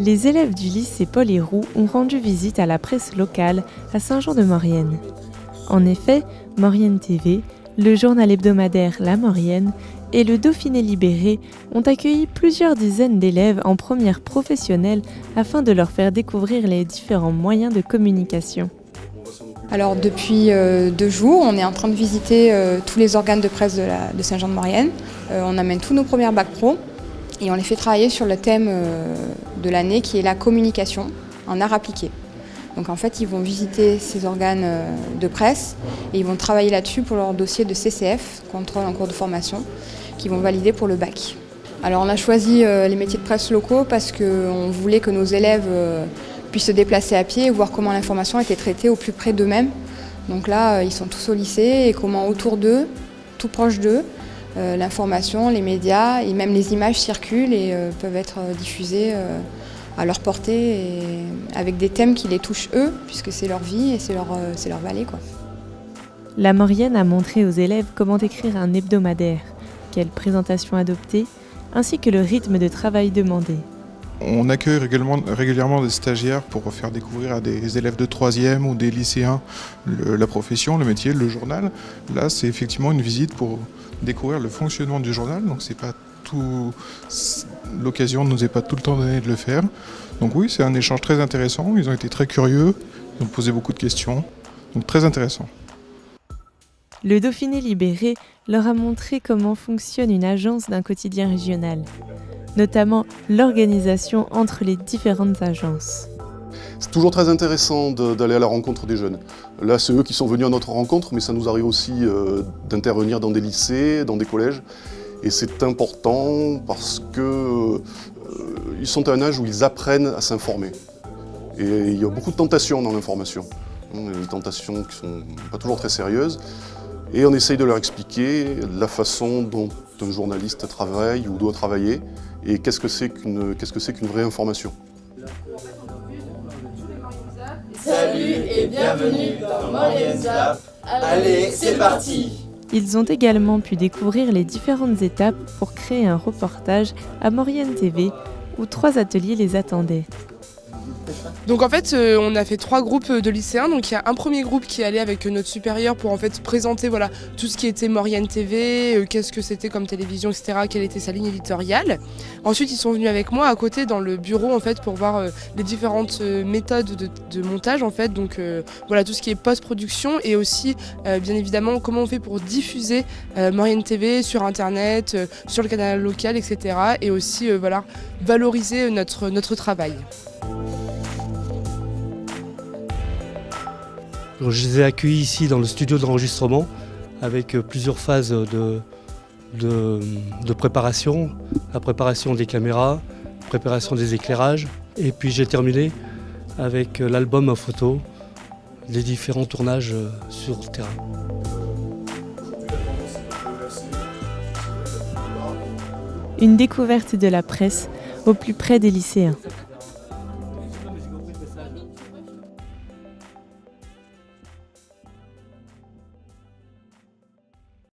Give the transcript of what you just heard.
Les élèves du lycée Paul Héroux ont rendu visite à la presse locale à Saint-Jean-de-Maurienne. En effet, Maurienne TV, le journal hebdomadaire La Maurienne et le Dauphiné Libéré ont accueilli plusieurs dizaines d'élèves en première professionnelle afin de leur faire découvrir les différents moyens de communication. Alors depuis 2 jours, on est en train de visiter tous les organes de presse de Saint-Jean-de-Maurienne. On amène tous nos premières bacs pro et on les fait travailler sur le thème de l'année qui est la communication en art appliqué. Donc en fait, ils vont visiter ces organes de presse et ils vont travailler là-dessus pour leur dossier de CCF, contrôle en cours de formation, qu'ils vont valider pour le bac. Alors on a choisi les métiers de presse locaux parce qu'on voulait que nos élèves puissent se déplacer à pied et voir comment l'information était traitée au plus près d'eux-mêmes. Donc là, ils sont tous au lycée et comment autour d'eux, tout proche d'eux, l'information, les médias et même les images circulent et peuvent être diffusées à leur portée et avec des thèmes qui les touchent eux, puisque c'est leur vie et c'est leur vallée, quoi. La Maurienne a montré aux élèves comment écrire un hebdomadaire, quelle présentation adopter, ainsi que le rythme de travail demandé. On accueille régulièrement des stagiaires pour faire découvrir à des élèves de 3e ou des lycéens la profession, le métier, le journal. Là, c'est effectivement une visite pour découvrir le fonctionnement du journal, donc c'est pas tout. L'occasion ne nous est pas tout le temps donnée de le faire. Donc oui, c'est un échange très intéressant, ils ont été très curieux, ils ont posé beaucoup de questions, donc très intéressant. Le Dauphiné Libéré leur a montré comment fonctionne une agence d'un quotidien régional, notamment l'organisation entre les différentes agences. C'est toujours très intéressant d'aller à la rencontre des jeunes. Là, c'est eux qui sont venus à notre rencontre, mais ça nous arrive aussi d'intervenir dans des lycées, dans des collèges. Et c'est important parce qu'ils sont à un âge où ils apprennent à s'informer. Et il y a beaucoup de tentations dans l'information. Des tentations qui ne sont pas toujours très sérieuses. Et on essaye de leur expliquer la façon dont un journaliste travaille ou doit travailler et qu'est-ce que c'est qu'une vraie information. Salut et bienvenue dans Maurienne Zap. Allez, c'est parti! Ils ont également pu découvrir les différentes étapes pour créer un reportage à Maurienne TV où 3 ateliers les attendaient. Donc en fait, on a fait 3 groupes de lycéens. Donc il y a un premier groupe qui est allé avec notre supérieur pour en fait présenter tout ce qui était Maurienne TV, qu'est-ce que c'était comme télévision, etc., quelle était sa ligne éditoriale. Ensuite, ils sont venus avec moi à côté dans le bureau en fait pour voir les différentes méthodes de montage en fait. Donc tout ce qui est post-production et aussi bien évidemment comment on fait pour diffuser Maurienne TV sur internet, sur le canal local, etc. Et aussi valoriser notre travail. Je les ai accueillis ici dans le studio d'enregistrement avec plusieurs phases de préparation, la préparation des caméras, la préparation des éclairages et puis j'ai terminé avec l'album en photo, les différents tournages sur le terrain. Une découverte de la presse au plus près des lycéens.